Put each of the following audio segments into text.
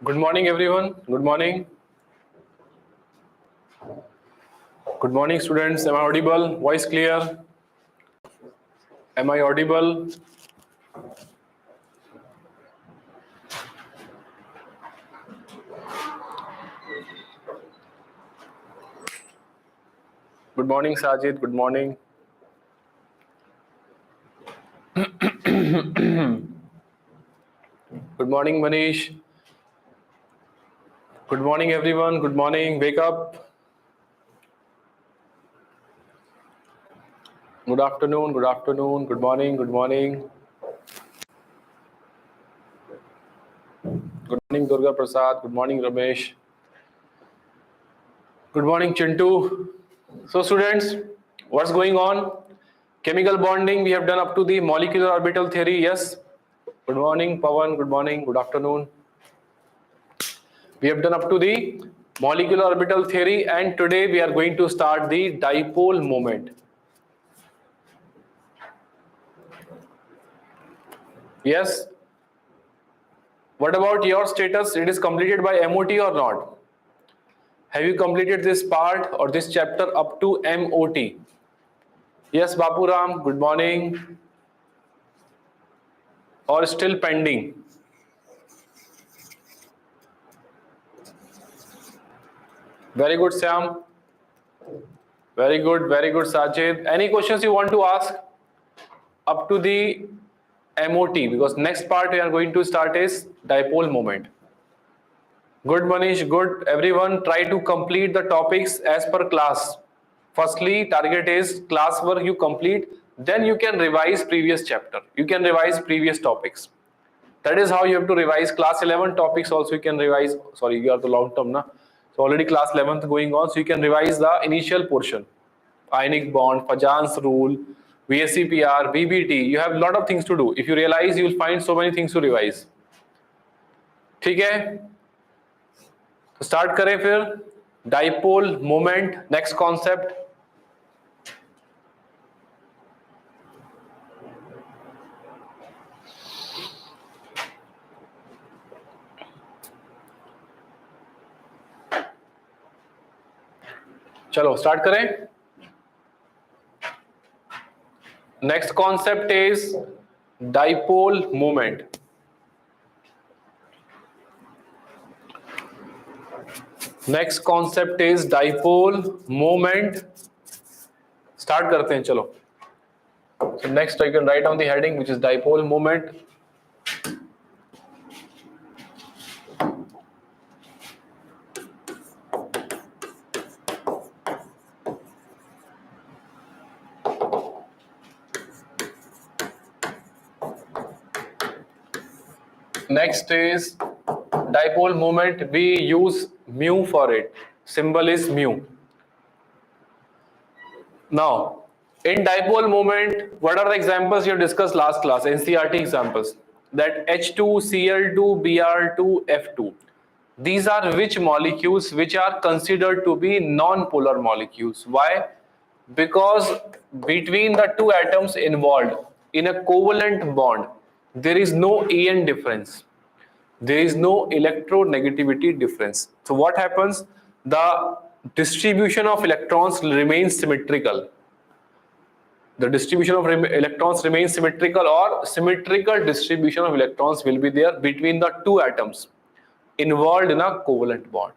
Good morning, everyone. Good morning. Good morning, students. Am I audible? Voice clear? Am I audible? Good morning, Sajid. Good morning. Good morning, Manish. Good morning, everyone. Good morning. Wake up. Good afternoon. Good afternoon. Good morning. Good morning. Good morning, Durga Prasad. Good morning, Ramesh. Good morning, Chintu. So, students, what's going on? Chemical bonding, we have done up to the molecular orbital theory. Yes. Good morning, Pawan. Good morning. Good afternoon. We have done up to the molecular orbital theory, and today we are going to start the dipole moment. Yes. What about your status? It is completed by MOT or not? Have you completed this part or this chapter up to MOT? Yes, Bapuram, good morning. Or still pending? Very good, Sam. Very good, Sajid. Any questions you want to ask up to the MOT? Because next part we are going to start is dipole moment. Good, Manish. Good. Everyone try to complete the topics as per class. Firstly, target is class work you complete. Then you can revise previous chapter. You can revise previous topics. That is how you have to revise class 11 topics also you can revise. Sorry, you are the long term, na? So already class 11th going on. So you can revise the initial portion. Ionic bond, Fajan's rule, VSCPR, VBT. You have a lot of things to do. If you realize, you will find so many things to revise. ठीक है? तो start करें फिर dipole moment next concept चलो start करें next concept is dipole moment next concept is dipole moment start करते हैं चलो so next you can write on the heading which is dipole moment next is dipole moment we use mu for it symbol is mu now in dipole moment what are the examples you discussed last class NCERT examples that H2 Cl2 Br2 F2 these are which molecules which are considered to be non-polar molecules why because between the two atoms involved in a covalent bond there is no En difference there is no electronegativity difference so what happens the distribution of electrons remains symmetrical the distribution of electrons remains symmetrical or symmetrical distribution of electrons will be there between the two atoms involved in a covalent bond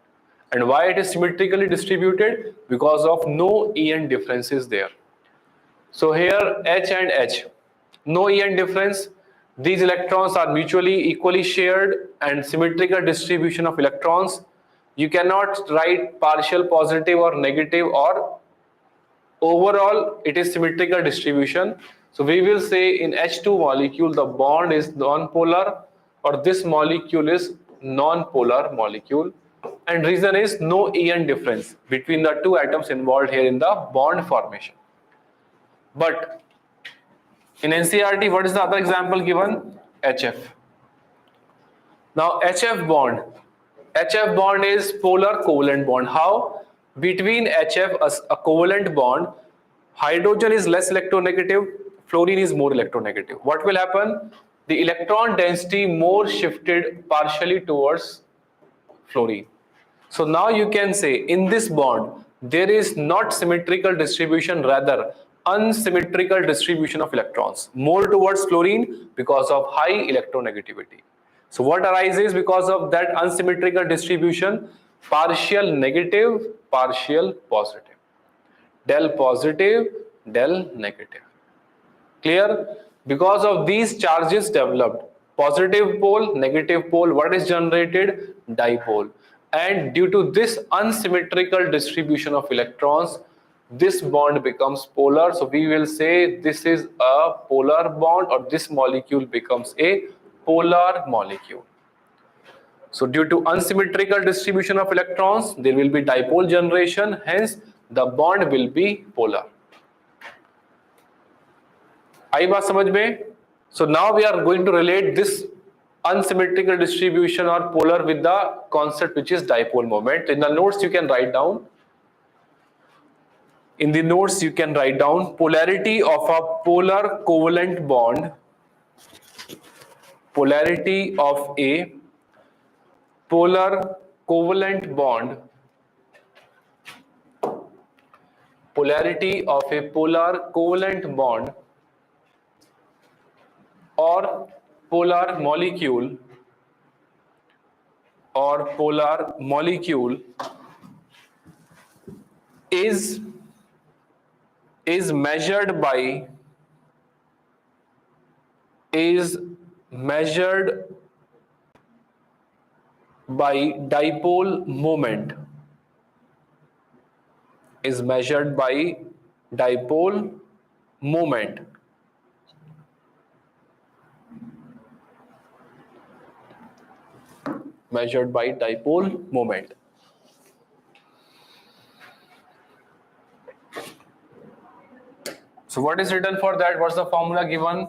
and why it is symmetrically distributed because of no En differences there so here H and H no En difference these electrons are mutually equally shared and symmetrical distribution of electrons you cannot write partial positive or negative or overall it is symmetrical distribution so we will say in H2 molecule the bond is non-polar or this molecule is non-polar molecule and reason is no En difference between the two atoms involved here in the bond formation but in NCERT what is the other example given HF now HF bond is polar covalent bond how between HF a covalent bond hydrogen is less electronegative fluorine is more electronegative what will happen the electron density more shifted partially towards fluorine. So now you can say in this bond there is not symmetrical distribution, rather unsymmetrical distribution of electrons, more towards fluorine because of high electronegativity. So what arises because of that unsymmetrical distribution? Partial negative, partial positive, del positive, del negative. Clear? Because of these charges developed, positive pole, negative pole, what is generated? Dipole. And due to this unsymmetrical distribution of electrons, this bond becomes polar. So we will say this is a polar bond, or this molecule becomes a polar molecule. So due to unsymmetrical distribution of electrons, there will be dipole generation, hence the bond will be polar. आई बात समझ में? So now we are going to relate this unsymmetrical distribution or polar with the concept which is dipole moment. In the notes you can write down. In the notes you can write down polarity of a polar covalent bond. Polarity of a polar covalent bond. Polarity of a polar covalent bond or polar molecule is measured by dipole moment, is measured by dipole moment. Measured by dipole moment. So what is written for that? What's the formula given?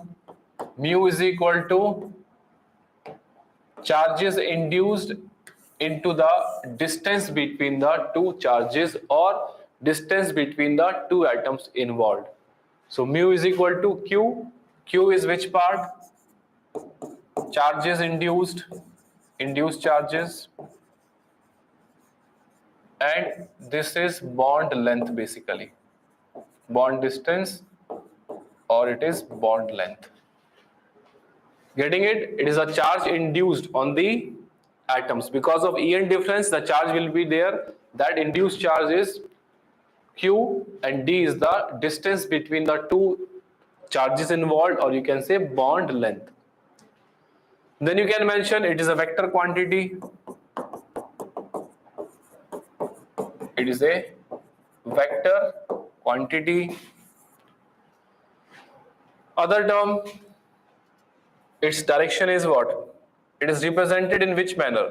Mu is equal to charges induced into the distance between the two charges or distance between the two atoms involved. So mu is equal to Q. Q is which part? Charges induced charges, and this is bond length basically. Bond distance, or it is bond length. Getting it? It is a charge induced on the atoms. Because of En difference, the charge will be there. That induced charge is Q, and D is the distance between the two charges involved, or you can say bond length. Then you can mention it is a vector quantity. It is a vector quantity. Other term, its direction is what? It is represented in which manner?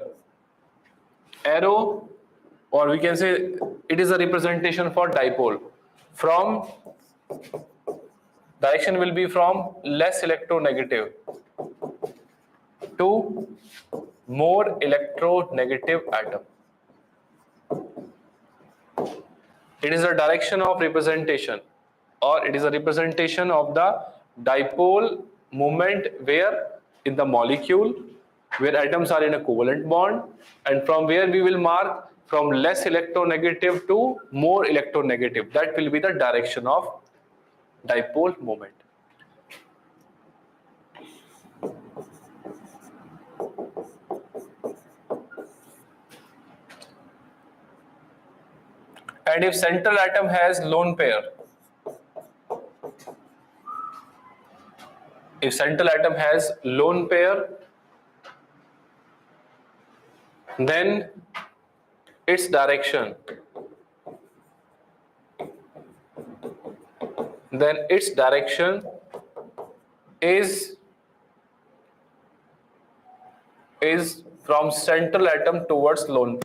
Arrow, or we can say it is a representation for dipole. From direction will be from less electronegative to more electronegative atom. It is a direction of representation, or it is a representation of the dipole moment where in the molecule where atoms are in a covalent bond, and from where we will mark from less electronegative to more electronegative. That will be the direction of dipole moment. And if central atom has lone pair, if central atom has lone pair, then its direction is from central atom towards lone pair.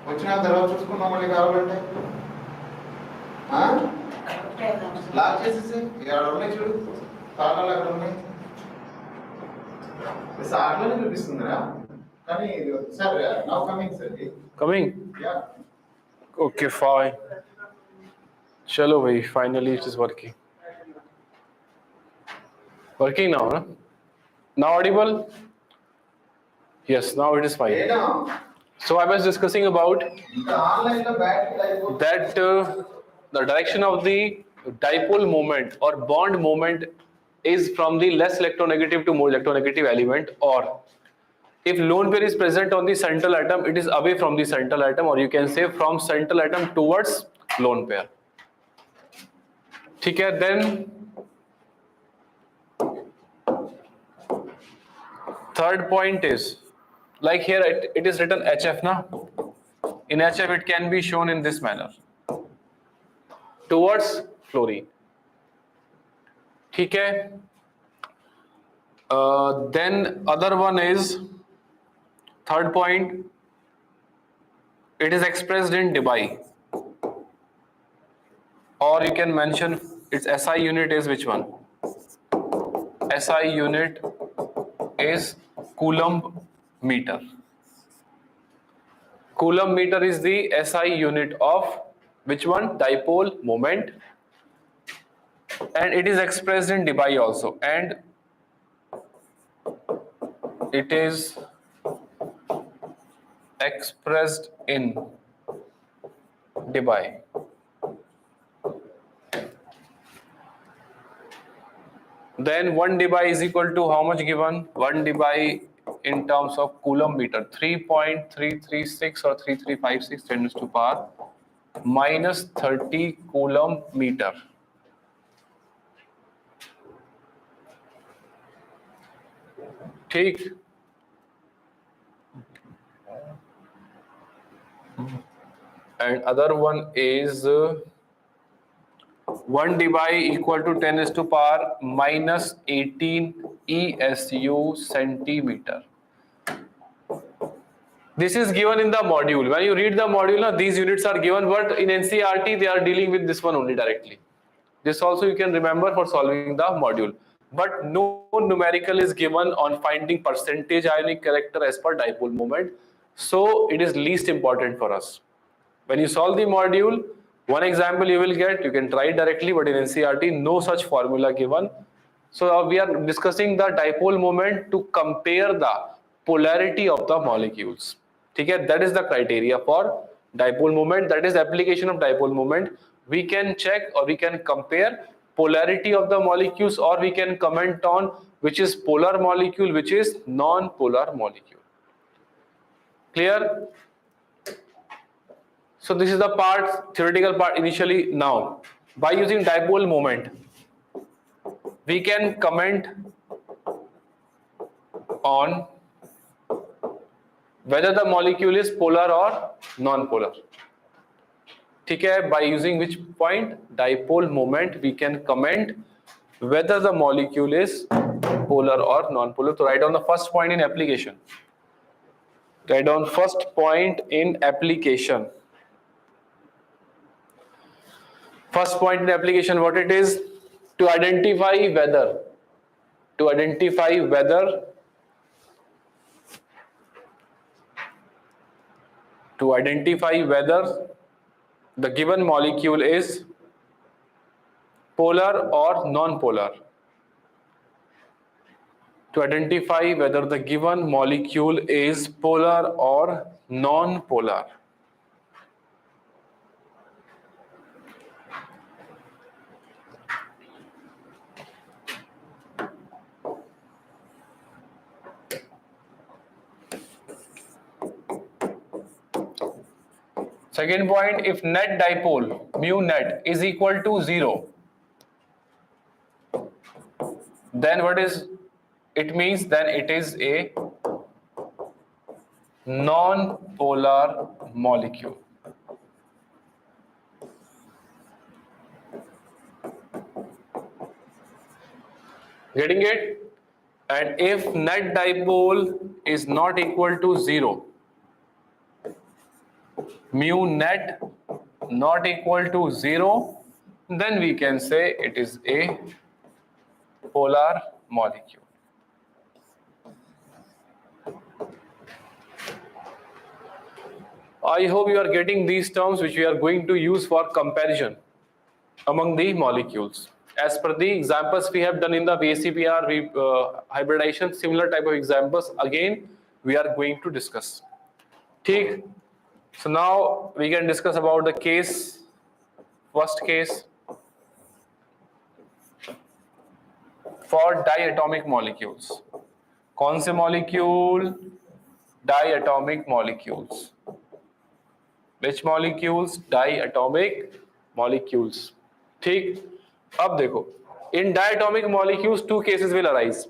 వచ్చిన తర్వాత చూసుకున్నాం మళ్ళీ కావాలంటే lock చేసేసి ఇక్కడ ఉన్నాయి చూడు తాళాలు అక్కడ ఉన్నాయి సార్లోనే చూపిస్తుందిరా కానీ sir now coming sir Coming? Yeah Okay, fine. Chalo bhai, finally it is working. Working now, huh? Now audible? Yes, now it is fine. ఏనా So I was discussing about ఇంకా ఆన్లైన్ లో బ్యాటరీ అయిపోతుంది that the direction of the dipole moment or bond moment is from the less electronegative to more electronegative element, or if lone pair is present on the central atom, it is away from the central atom, or you can say from central atom towards lone pair. ठीक है? Then third point is, like here it is written HF na. In HF it can be shown in this manner, towards fluorine. ठीक है? Then other one is third point, it is expressed in debye, or you can mention its SI unit is which one? SI unit is coulomb meter. Coulomb meter is the SI unit of which one? Dipole moment, and it is expressed in debye also, and it is expressed in debye. Then 1 debye is equal to how much given? 1 debye in terms of coulomb meter, 3.336 or 3356 10 to power minus 30 coulomb meter. ठीक. And other one is 1 debye equal to 10 is to power minus 18 ESU centimeter. This is given in the module. When you read the module, these units are given, but in NCERT they are dealing with this one only directly. This also you can remember for solving the module. But no numerical is given on finding percentage ionic character as per dipole moment. So it is least important for us. When you solve the module, one example you will get, you can try it directly, but in NCERT, no such formula given. So we are discussing the dipole moment to compare the polarity of the molecules. Okay, that is the criteria for dipole moment. That is application of dipole moment. We can check or we can compare polarity of the molecules, or we can comment on which is polar molecule, which is non-polar molecule. Clear? So this is the part, theoretical part initially. Now, by using dipole moment, we can comment on whether the molecule is polar or non-polar. ठीक है? By using which point? Dipole moment, we can comment whether the molecule is polar or non-polar. So write down the first point in application. Write down first point in application. First point in application, what it is? To identify whether the given molecule is polar or non-polar. To identify whether the given molecule is polar or non-polar. Second point, if net dipole mu net is equal to 0, then what is it means? Then it is a non-polar molecule. Getting it? And if net dipole is not equal to 0, mu net not equal to 0, then we can say it is a polar molecule. I hope you are getting these terms which we are going to use for comparison among the molecules. As per the examples we have done in the VACPR hybridization, similar type of examples again we are going to discuss. ठीक? So now we can discuss about the case. First case for diatomic molecules. कौन से molecule? Diatomic molecules. Which molecules? Diatomic molecules. ठीक? अब देखो, in diatomic molecules two cases will arise.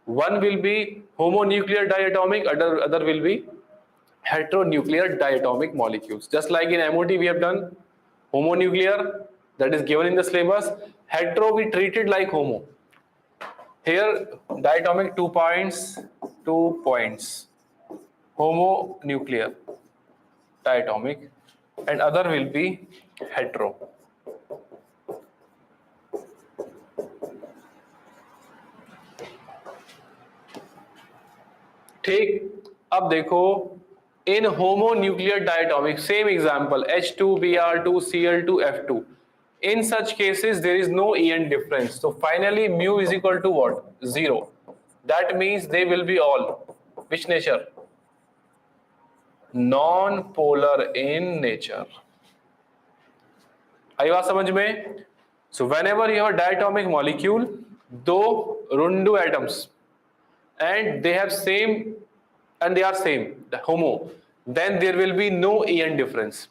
One will be homonuclear diatomic, other will be heteronuclear diatomic molecules. Just like in MOT we have done homonuclear, that is given in the syllabus. Hetero we treated like homo. Here diatomic 2 points. Homonuclear diatomic, and other will be hetero. ठीक? अब देखो, in homonuclear diatomic, same example, H2Br2Cl2F2. In such cases there is no En difference, so finally mu is equal to what? 0. That means they will be all which nature? Non-polar in nature. आई बात समझ में? So whenever you have a diatomic molecule, दो rundu atoms, and they have same, and they are same, the homo, then there will be no En difference.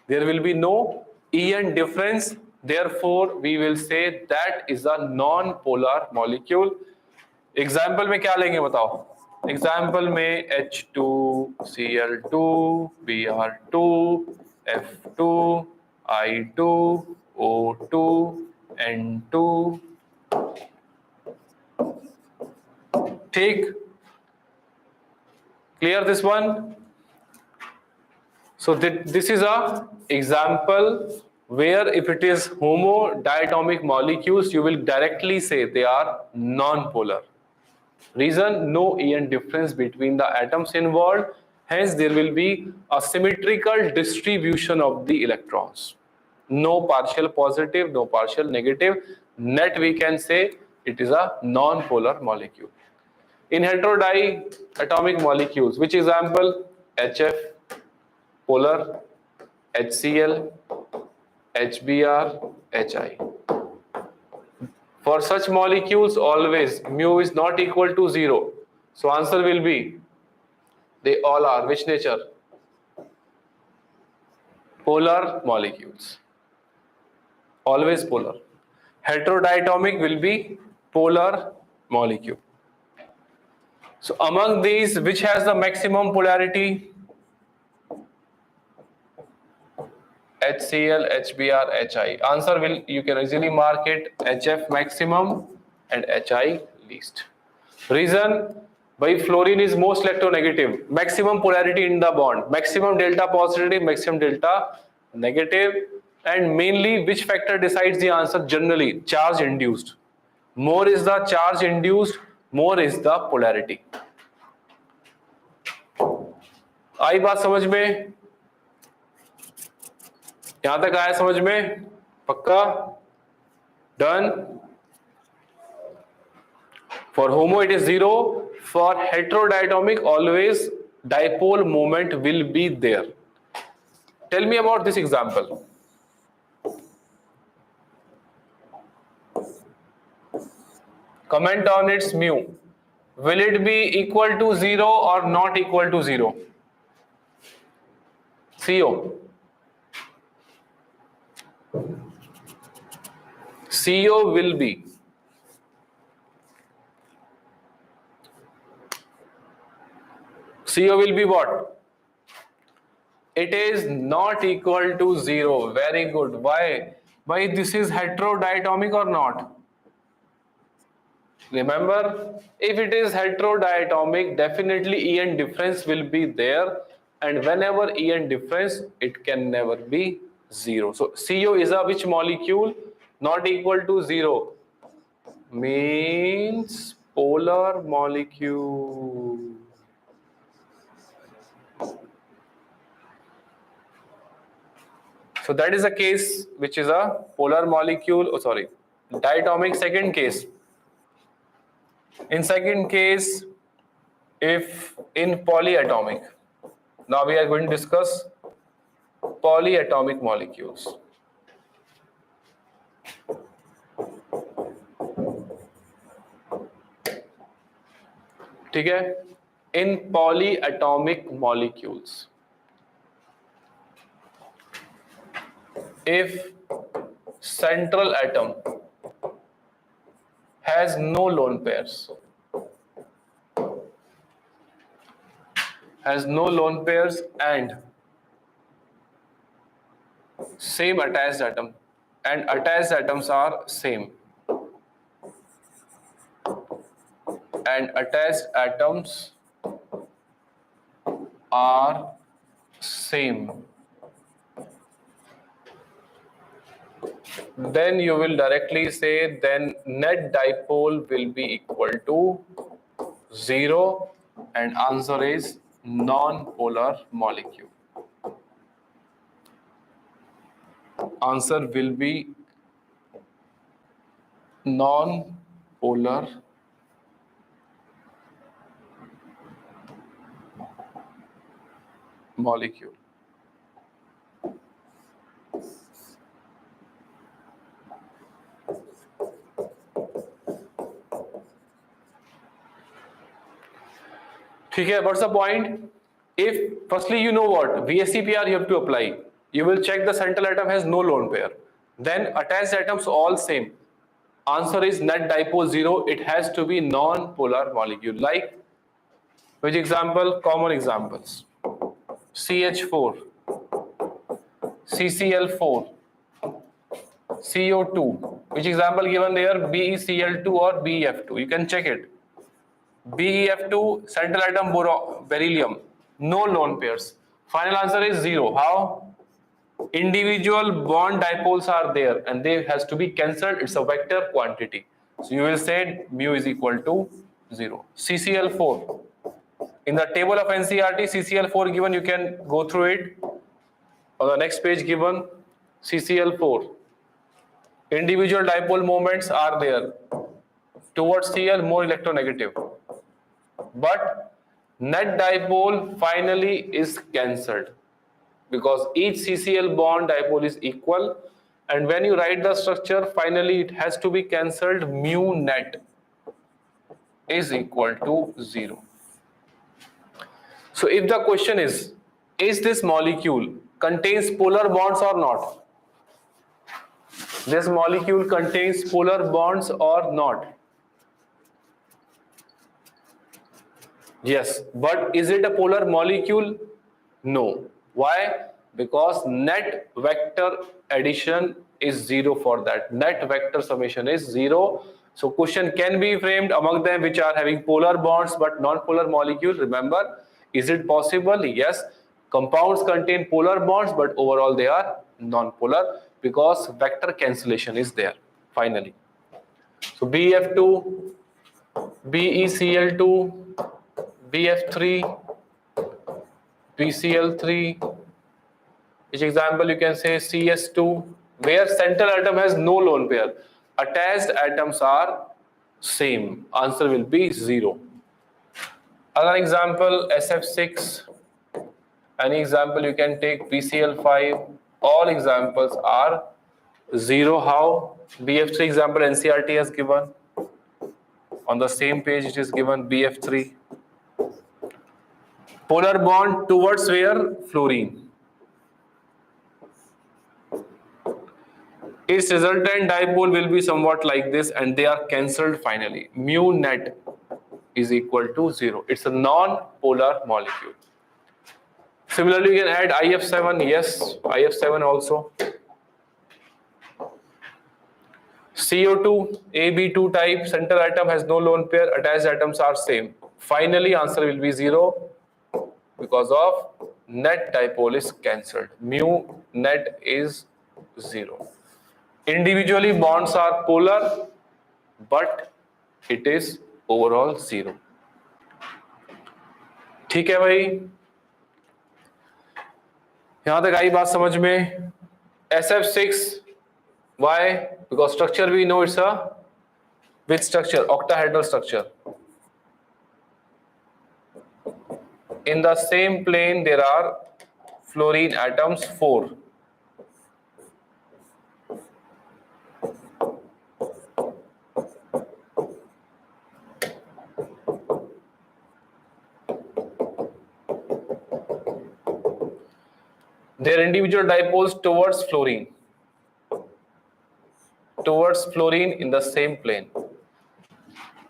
There will be no En difference. Therefore, we will say that is a non-polar molecule. Example में क्या लेंगे बताओ? Example में H2Cl2 Br2 F2 I2 O2 N2. ठीक? Clear this one? So this is a example where if it is homo diatomic molecules, you will directly say they are non-polar. Reason, no En difference between the atoms involved, hence there will be a symmetrical distribution of the electrons. No partial positive, no partial negative. Net we can say it is a non-polar molecule. In heterodiatomic molecules, which example? HF polar, HCl, HBr, Hi. For such molecules, always mu is not equal to 0. So answer will be, they all are which nature? Polar molecules. Always polar. Heterodiatomic will be polar molecule. So among these, which has the maximum polarity? HCl, HBr, Hi. Answer will, you can easily mark it, HF maximum and Hi least. Reason, by fluorine is most electronegative, maximum polarity in the bond, maximum delta positive, maximum delta negative, and mainly which factor decides the answer? Generally, charge induced. More is the charge induced, more is the polarity. आई बात समझ में? यहां तक आया समझ में? पक्का? Done? For homo it is 0. For heterodiatomic always dipole moment will be there. Tell me about this example. Comment on its mu. Will it be equal to 0 or not equal to 0? CO. CO will be what? It is not equal to 0. Very good. Why? Why this is heterodiatomic or not? Remember, if it is heterodiatomic, definitely En difference will be there. and whenever En difference, it can never be 0. So CO is a which molecule? Not equal to 0. Means polar molecule. So that is a case which is a polar molecule, diatomic. Second case. In second case, if in polyatomic, now we are going to discuss polyatomic molecules. ठीक है? In polyatomic molecules, if central atom has no lone pairs, and same attached atom, and attached atoms are same, and attached atoms are same, then you will directly say then net dipole will be equal to 0, and answer is non-polar molecule. Answer will be non-polar molecule. ठीक है, what's the point? If firstly you know what VSCPR you have to apply, you will check the central atom has no lone pair, then attached atoms all same. Answer is net dipole 0. It has to be non-polar molecule. Like which example? Common examples: CH4, CCl4, CO2. Which example given there? BeCl2 or BeF2. You can check it. BeF2, central atom beryllium, no lone pairs. Final answer is 0. How? Individual bond dipoles are there and they has to be cancelled. It's a vector quantity. So you will say mu is equal to 0. CCl4. In the table of NCERT, CCl4 given, you can go through it. On the next page given, CCl4. Individual dipole moments are there. Towards Cl, more electronegative. But net dipole finally is cancelled because each CCl bond dipole is equal, and when you write the structure, finally it has to be cancelled. Mu net is equal to 0. So if the question is this molecule contains polar bonds or not? This molecule contains polar bonds or not? Yes, but is it a polar molecule? No. Why? Because net vector addition is 0 for that. Net vector summation is 0. So question can be framed among them which are having polar bonds but non-polar molecule. Remember, is it possible? Yes. Compounds contain polar bonds but overall they are non-polar because vector cancellation is there finally. So BF2, BeCl2, BF3, BCl3. Which example you can say? CS2, where central atom has no lone pair. Attached atoms are same. Answer will be 0. Other example, SF6. Any example you can take, BCl5. All examples are 0. How? BF3 example NCERT has given. On the same page it is given BF3. Polar bond towards where? Fluorine. Its resultant dipole will be somewhat like this and they are cancelled finally. Mu net is equal to 0. It's a non-polar molecule. Similarly, you can add IF7. Yes, IF7 also. CO2, AB2 type, central atom has no lone pair, attached atoms are same. Finally, answer will be 0 because of net dipole is cancelled. Mu net is 0. Individually bonds are polar, but it is overall 0. ठीक है भाई, यहां तक आई बात समझ में? SF6, why? Because structure we know it's a which structure? Octahedral structure. In the same plane there are fluorine atoms 4. Their individual dipoles towards fluorine in the same plane.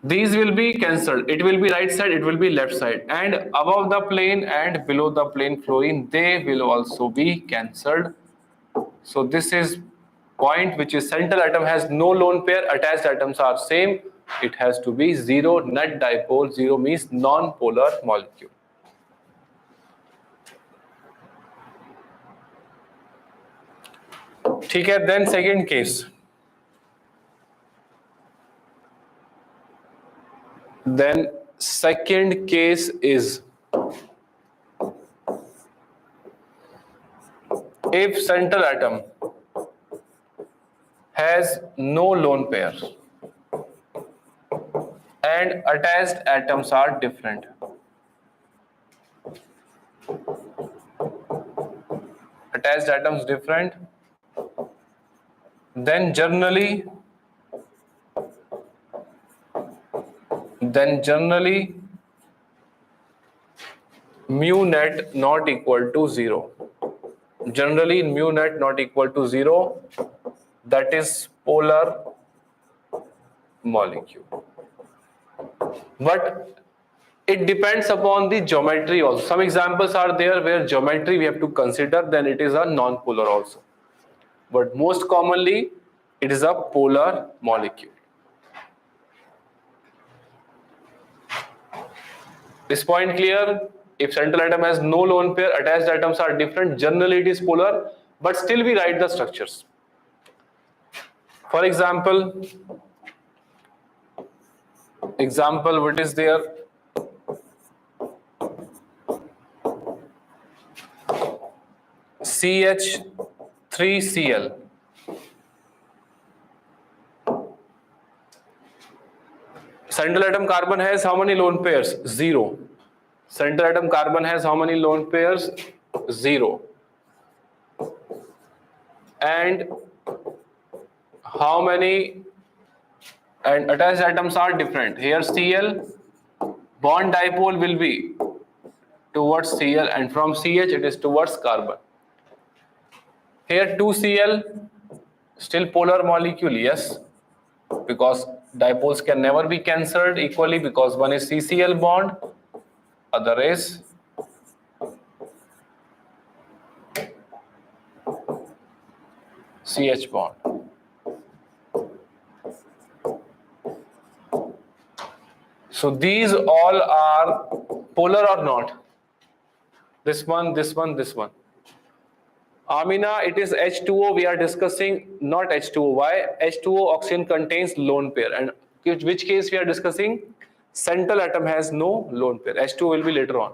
These will be cancelled. It will be right side, it will be left side, and above the plane and below the plane fluorine, they will also be cancelled. So this is point which is central atom has no lone pair, attached atoms are same. It has to be 0 net dipole. 0 means non-polar molecule. ठीक है, then second case. Then second case is if central atom has no lone pair and attached atoms are different. Attached atoms different, then generally mu net not equal to 0. Generally mu net not equal to 0, that is polar molecule. But it depends upon the geometry also. Some examples are there where geometry we have to consider, then it is a non-polar also. But most commonly it is a polar molecule. This point clear? If central atom has no lone pair, attached atoms are different, generally it is polar, but still we write the structures. For example, what is there? CH3Cl. Central atom carbon has how many lone pairs? 0. Central atom carbon has how many lone pairs? 0. And how many? And attached atoms are different. Here Cl, bond dipole will be towards Cl, and from CH it is towards carbon. Here 2Cl, still polar molecule, yes, because dipoles can never be cancelled equally, because one is CCl bond, other is CH bond. So these all are polar or not? This one, this one, this one. Amina, it is H2O we are discussing, not H2O. Why? H2O oxygen contains lone pair, and which case we are discussing? Central atom has no lone pair. H2O will be later on.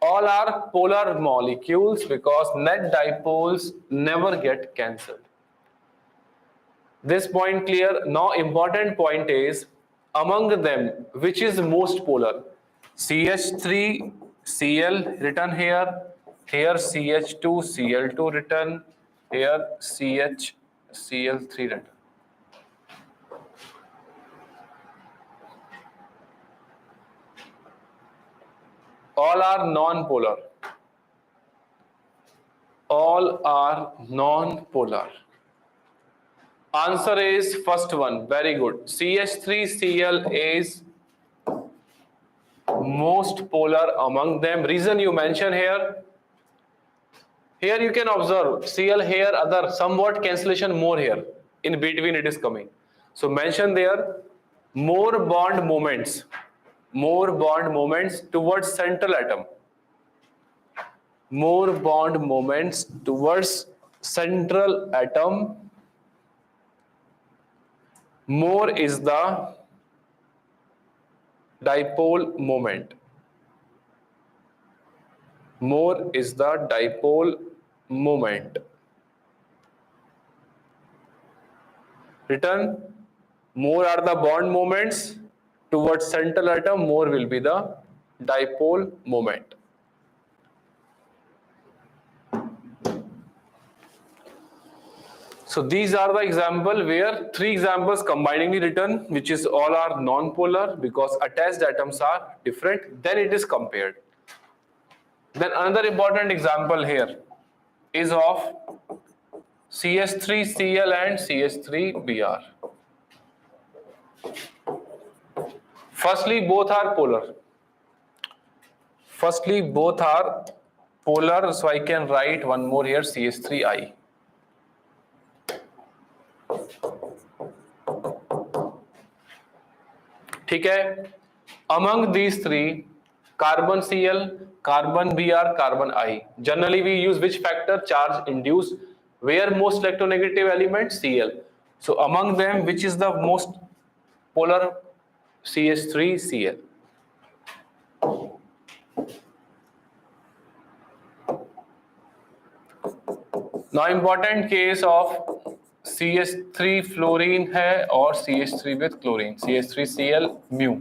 All are polar molecules because net dipoles never get cancelled. This point clear? Now important point is, among them which is most polar? CH3Cl written here, here CH2Cl2 written, here CHCl3 written. All are non-polar. All are non-polar. Answer is first one. Very good. CH3Cl is most polar among them. Reason you mention here. Here you can observe Cl here, other somewhat cancellation more here. In between it is coming. So mention there more bond moments towards central atom. more bond moments towards central atom, more is the dipole moment. More is the dipole moment. Written, more are the bond moments towards central atom, more will be the dipole moment. So these are the example where three examples combiningly written, which is all are non-polar because attached atoms are different, then it is compared. Then another important example here is of CH3Cl and CH3Br. Firstly, both are polar. So I can write one more here, CH3I. ठीक है? Among these three, carbon Cl, carbon Br, carbon I. Generally, we use which factor? Charge induced. Where most electronegative element? Cl. So among them, which is the most polar? CH3Cl. Now important case of CH3 fluorine है और CH3 with chlorine, CH3Cl mu.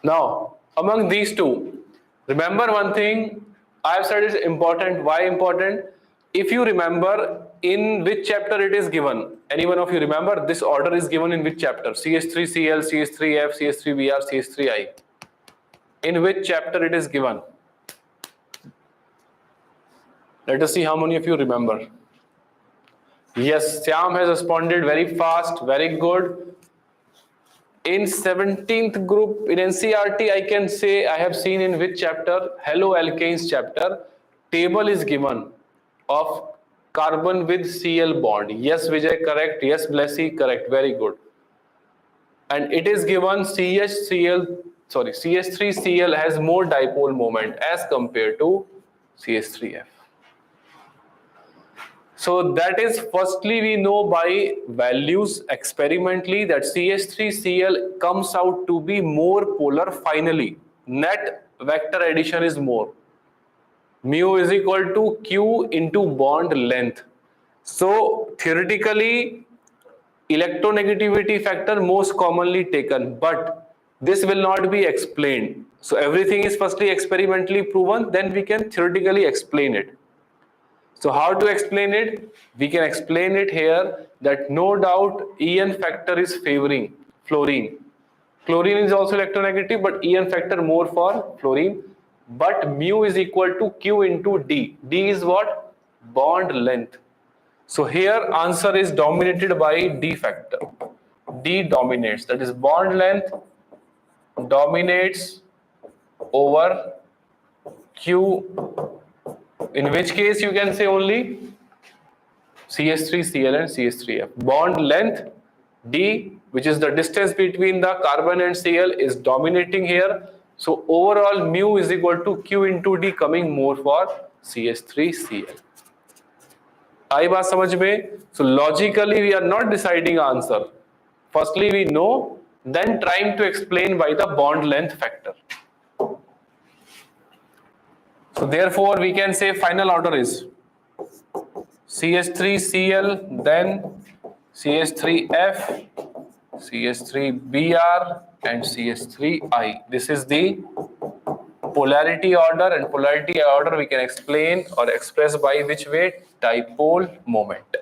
Now, among these two, remember one thing I have said is important. Why important? If you remember in which chapter it is given, any one of you remember this order is given in which chapter? CH3Cl, CH3F, CH3Br, CH3I. In which chapter it is given? Let us see how many of you remember. Yes, Syam has responded very fast, very good. In 17th group in NCERT, I can say I have seen in which chapter? Haloalkanes chapter. Table is given of carbon with Cl bond. Yes, Vijay, correct. Yes, Blessy, correct. Very good. And it is given CH3Cl has more dipole moment as compared to CH3F. So that is firstly we know by values experimentally that CH3Cl comes out to be more polar finally. Net vector addition is more. Mu is equal to Q into bond length. So theoretically electronegativity factor most commonly taken, but this will not be explained. So everything is firstly experimentally proven, then we can theoretically explain it. So how to explain it? We can explain it here that no doubt En factor is favoring fluorine. Chlorine is also electronegative, but En factor more for fluorine. But mu is equal to Q into D. D is what? Bond length. So here answer is dominated by D factor. D dominates. That is bond length dominates over Q. In which case you can say only CH3Cl and CH3F. Bond length D, which is the distance between the carbon and Cl, is dominating here. So overall mu is equal to Q into D, coming more for CH3Cl. आई बात समझ में? So logically we are not deciding answer. Firstly we know, then trying to explain by the bond length factor. So therefore we can say final order is CH3Cl, then CH3F, CH3Br and CH3I. This is the polarity order, and polarity order we can explain or express by which way? Dipole moment.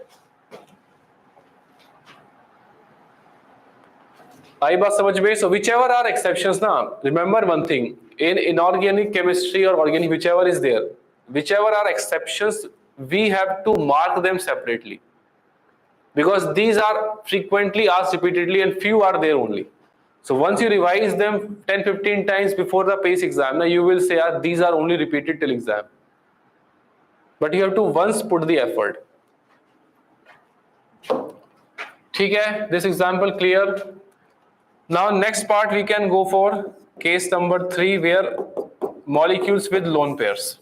आई बात समझ में? So whichever are exceptions ना, remember one thing, in inorganic chemistry or organic, whichever is there, whichever are exceptions, we have to mark them separately because these are frequently asked repeatedly and few are there only. So once you revise them 10-15 times before the PACE exam, now you will say, these are only repeated till exam. But you have to once put the effort. ठीक है? This example clear? Now next part we can go for case number 3, where molecules with lone pairs.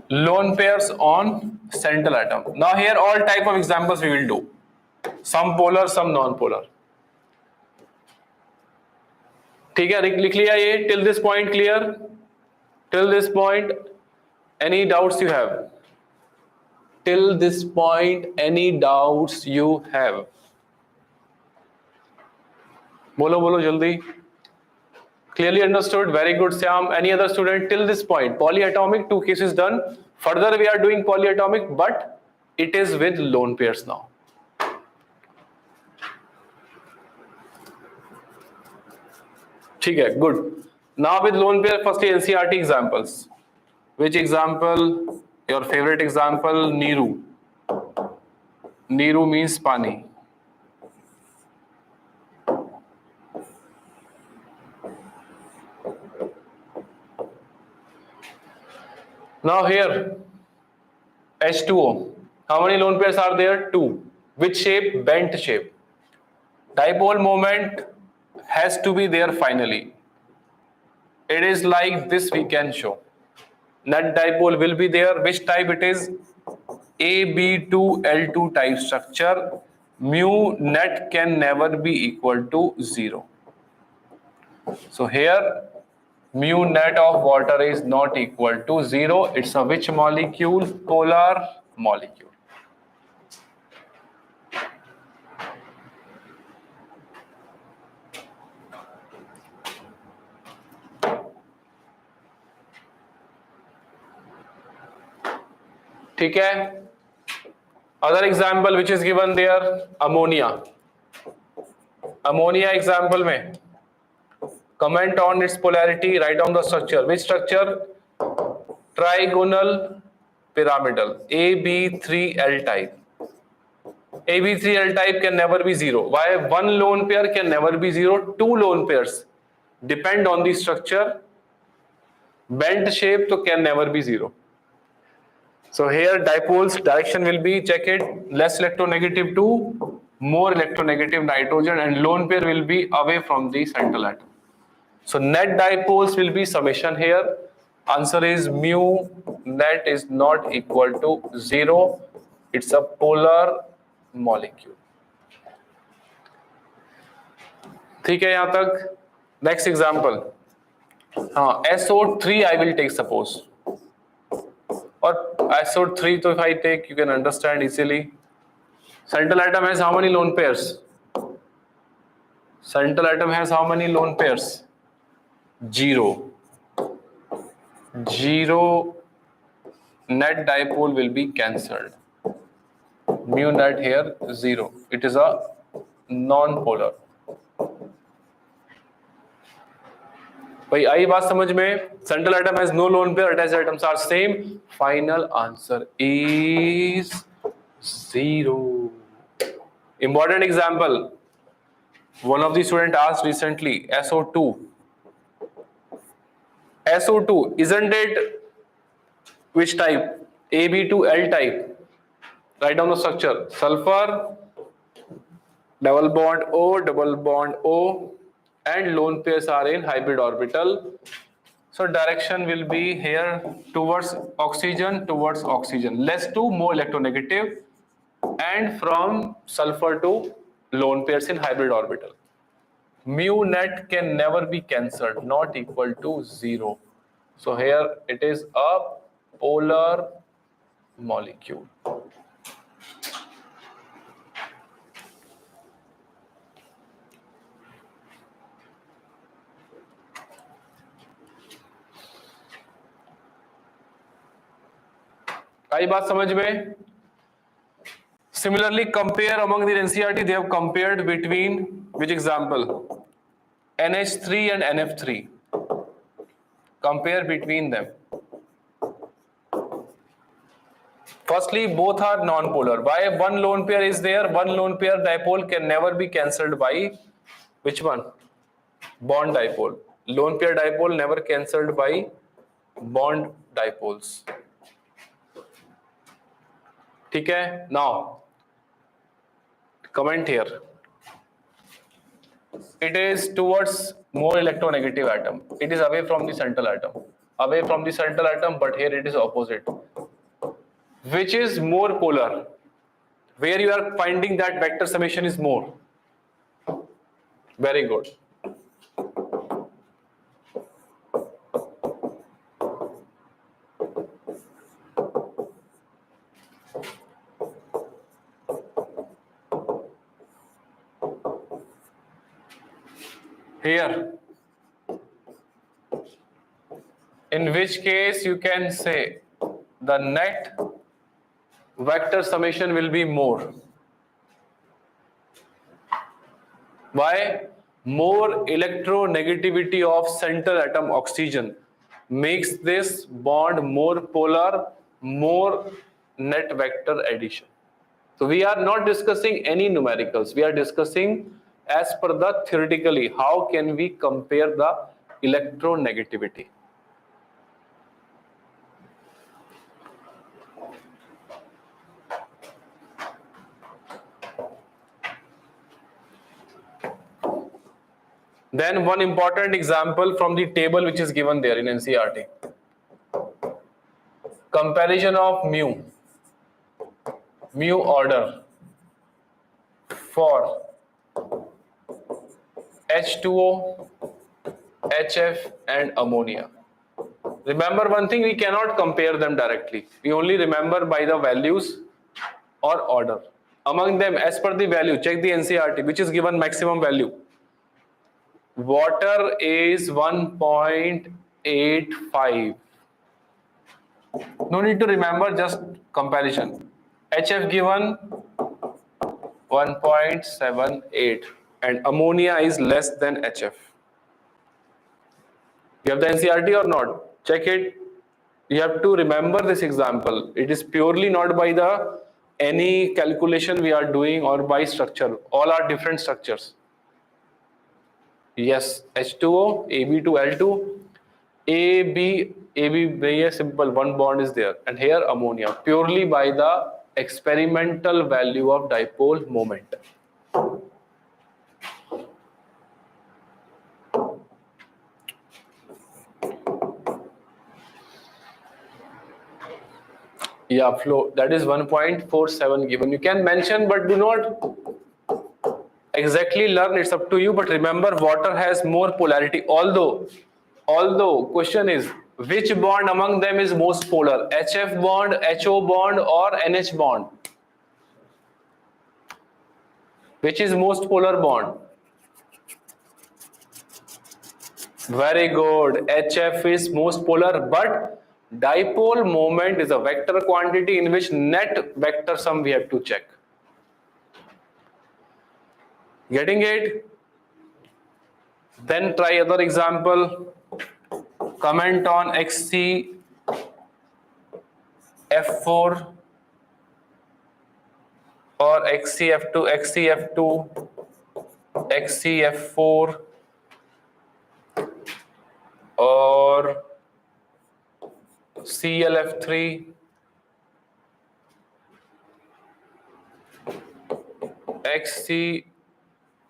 Lone pairs on central atom. Now here all type of examples we will do. Some polar, some non-polar. ठीक है, लिख लिया ये? Till this point clear? Till this point, any doubts you have? Till this point, any doubts you have? बोलो बोलो जल्दी. Clearly understood? Very good, Syam. Any other student till this point? Polyatomic, 2 cases done. Further we are doing polyatomic, but it is with lone pairs now. ठीक है, good. Now with lone pair, firstly NCERT examples. Which example? Your favorite example, Neeru. Neeru means pani. Now here, H2O. How many lone pairs are there? 2. Which shape? Bent shape. Dipole moment has to be there finally. It is like this, we can show. Net dipole will be there. Which type it is? AB2L2 type structure. Mu net can never be equal to 0. So here, mu net of water is not equal to 0. It's a which molecule? Polar molecule. ठीक है? Other example which is given there, ammonia. Ammonia example में comment on its polarity, write down the structure. Which structure? Trigonal pyramidal, AB3L type. AB3L type can never be 0. Why? One lone pair can never be 0. 2 lone pairs depend on the structure. Bent shape so can never be 0. So here dipoles direction will be, check it, less electronegative to more electronegative nitrogen, and lone pair will be away from the central atom. So net dipoles will be summation here. Answer is mu net is not equal to 0. It's a polar molecule. ठीक है यहाँ तक? Next example. हाँ, SO3 I will take suppose. Or SO3, so if I take, you can understand easily. Central atom has how many lone pairs? Central atom has how many lone pairs? 0. 0. Net dipole will be cancelled. Mu net here 0. It is a non-polar. भाई आई बात समझ में? Central atom has no lone pair, attached atoms are same. Final answer is 0. Important example. One of the student asked recently, SO2. SO2, isn't it which type? AB2L type. Write down the structure. Sulfur, double bond O, and lone pairs are in hybrid orbital. So direction will be here towards oxygen, less to more electronegative, and from sulfur to lone pairs in hybrid orbital. Mu net can never be cancelled, not equal to 0. So here it is a polar molecule. आई बात समझ में? Similarly, compare among the NCERT. They have compared between which example? NH3 and NF3. Compare between them. Firstly, both are non-polar. Why one lone pair is there? One lone pair dipole can never be cancelled by which one? Bond dipole. Lone pair dipole never cancelled by bond dipoles. ठीक है? Now, comment here. It is towards more electronegative atom. It is away from the central atom. Away from the central atom, but here it is opposite. Which is more polar? Where you are finding that vector summation is more. Very good. Here, in which case you can say the net vector summation will be more. Why? More electronegativity of central atom oxygen makes this bond more polar, more net vector addition. So we are not discussing any numericals. We are discussing as per the theoretically how can we compare the electronegativity. Then one important example from the table which is given there in NCERT. Comparison of mu order for H2O, HF and ammonia. Remember one thing, we cannot compare them directly. We only remember by the values or order. Among them, as per the value, check the NCERT, which is given maximum value. Water is 1.85. No need to remember, just comparison. HF given 1.78 and ammonia is less than HF. You have the NCERT or not? Check it. You have to remember this example. It is purely not by the any calculation we are doing or by structure. All are different structures. Yes, H2O, AB2L2, AB very simple, one bond is there, and here ammonia, purely by the experimental value of dipole moment. Yeah, flow, that is 1.47 given. You can mention, but do not exactly learn, it's up to you. But remember, water has more polarity. Although question is, which bond among them is most polar? HF bond, HO bond or NH bond? Which is most polar bond? Very good. HF is most polar, but dipole moment is a vector quantity in which net vector sum we have to check. Getting it? Then try other example. Comment on XCF4 or XCF2, XCF4 or CLF3,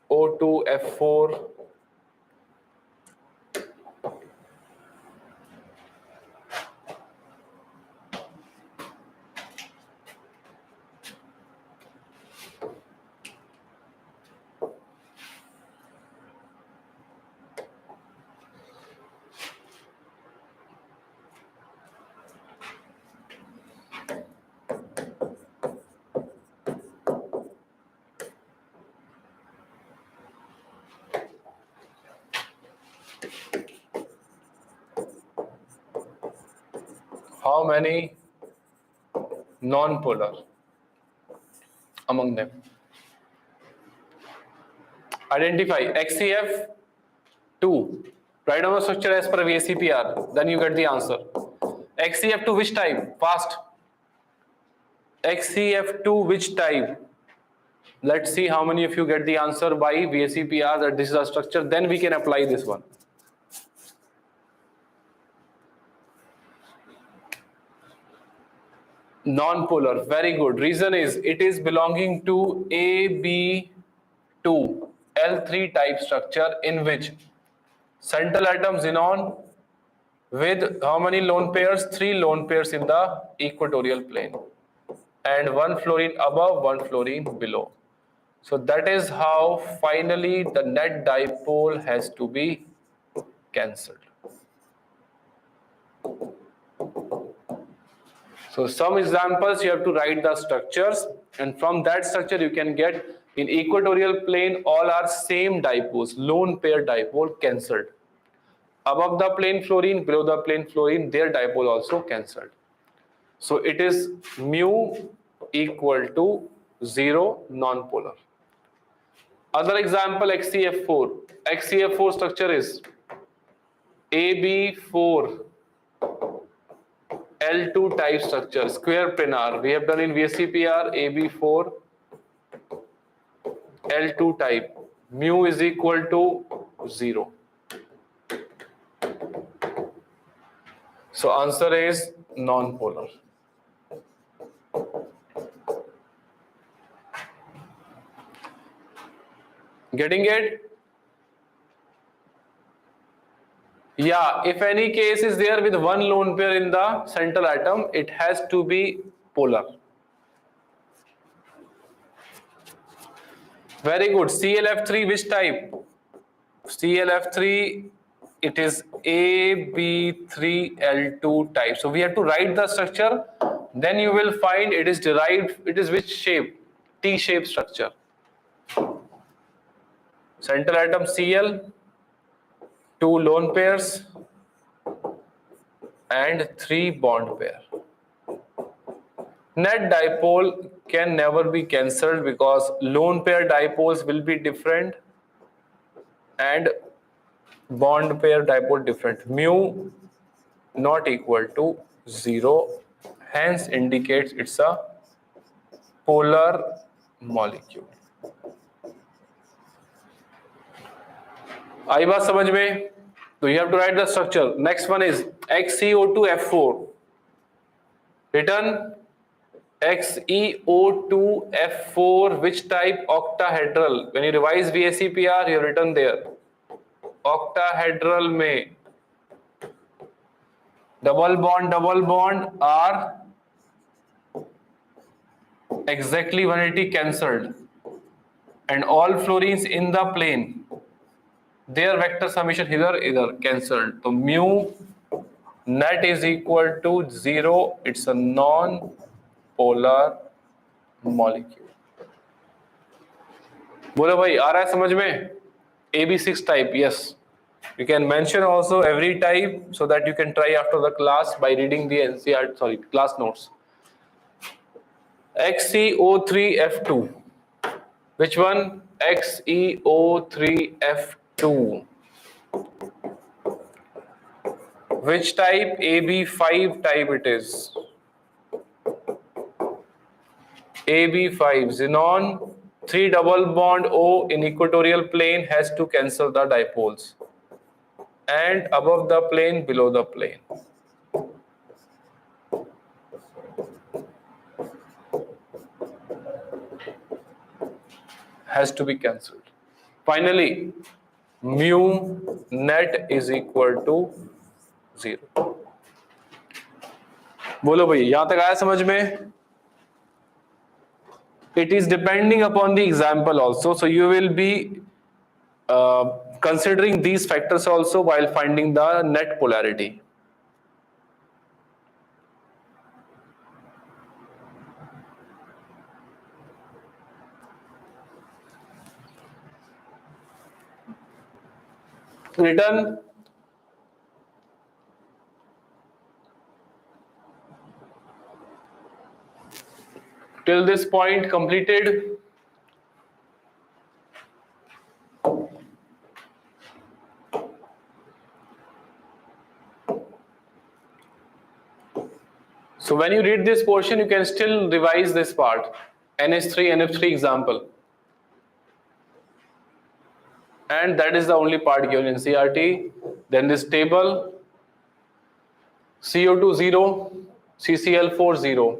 XCO2F4, how many non-polar among them? Identify XCF2. Write down the structure as per VACPR. Then you get the answer. XCF2 which type? Fast. XCF2 which type? Let's see how many of you get the answer by VSEPR that this is a structure. Then we can apply this one. Non-polar, very good. Reason is it is belonging to AB2 L3 type structure in which central atom xenon with how many lone pairs? 3 lone pairs in the equatorial plane and 1 fluorine above, 1 fluorine below. So that is how finally the net dipole has to be cancelled. So some examples you have to write the structures, and from that structure you can get in equatorial plane all are same dipoles, lone pair dipole cancelled. Above the plane fluorine, below the plane fluorine, their dipole also cancelled. So it is mu equal to 0 non-polar. Other example XCF4. XCF4 structure is AB4 L2 type structure, square planar. We have done in VSCPR AB4 L2 type. Mu is equal to 0. So answer is non-polar. Getting it? Yeah, if any case is there with one lone pair in the central atom, it has to be polar. Very good. ClF3 which type? ClF3 it is AB3L2 type. So we have to write the structure, then you will find it is derived, it is which shape? T-shaped structure. Central atom Cl, 2 lone pairs and 3 bond pair. Net dipole can never be cancelled because lone pair dipoles will be different and bond pair dipole different. Mu not equal to 0, hence indicates it's a polar molecule. आई बात समझ में? So you have to write the structure. Next one is XeO2F4. Written XeO2F4 which type? Octahedral. When you revise VSEPR, you have written there. Octahedral में double bond are exactly 180 cancelled, and all fluorines in the plane, their vector summation either cancelled. So mu net is equal to 0. It's a non-polar molecule. बोलो भाई आ रहा है समझ में? AB6 type, yes. You can mention also every type so that you can try after the class by reading the class notes. XeO3F2. Which one? XeO3F2. Which type? AB5 type it is. AB5 xenon 3 double bond O in equatorial plane has to cancel the dipoles, and above the plane, below the plane. Has to be cancelled. Finally, mu net is equal to 0. बोलो भाई यहां तक आया समझ में? It is depending upon the example also, so you will be considering these factors also while finding the net polarity. Written till this point completed. So when you read this portion, you can still revise this part. NH3, NF3 example. And that is the only part given in CRT. Then this table, CO2 0, CCl4 0,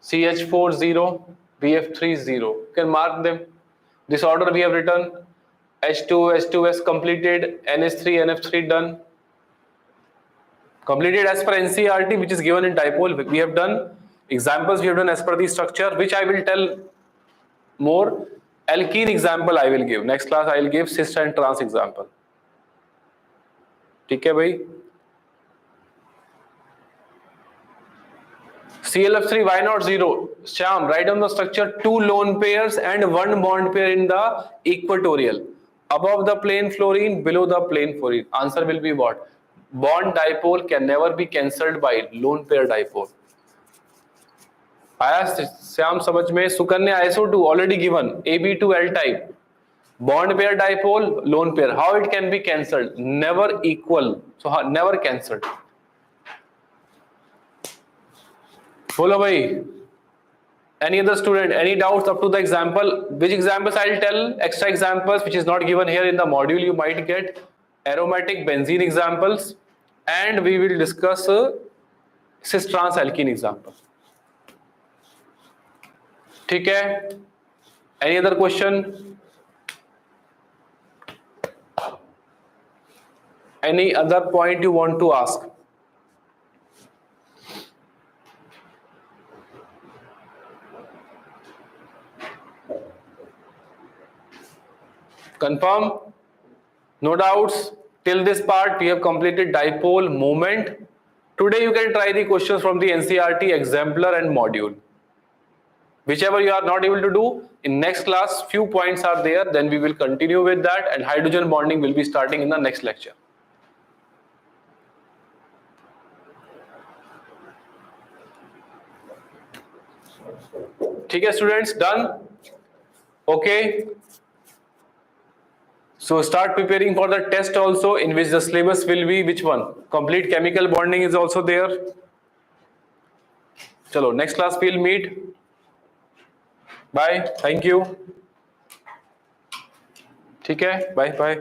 CH4 0, BF3 0. You can mark them. This order we have written. H2, H2S completed, NH3, NF3 done. Completed as per NCRT, which is given in dipole. We have done examples, we have done as per the structure, which I will tell more. Alkene example I will give. Next class I will give cis and trans example. ठीक है भाई? ClF3, why not 0? Shyam, write on the structure 2 lone pairs and 1 bond pair in the equatorial. Above the plane fluorine, below the plane fluorine. Answer will be what? Bond dipole can never be cancelled by lone pair dipole. आया श्याम समझ में? Sukanya SO2 already given, AB2L type. Bond pair dipole, lone pair. How it can be cancelled? Never equal. So never cancelled. बोलो भाई. Any other student? Any doubts up to the example? Which examples I'll tell? Extra examples which is not given here in the module you might get. Aromatic benzene examples, and we will discuss cis trans alkene example. ठीक है? Any other question? Any other point you want to ask? Confirm? No doubts? Till this part we have completed dipole moment. Today you can try the questions from the NCRT exemplar and module. Whichever you are not able to do, in next class few points are there, then we will continue with that, and hydrogen bonding will be starting in the next lecture. ठीक है students, done? Okay. So start preparing for the test also, in which the syllabus will be which one? Complete chemical bonding is also there. Chalo, next class we'll meet. Bye. Thank you. ठीक है? Bye.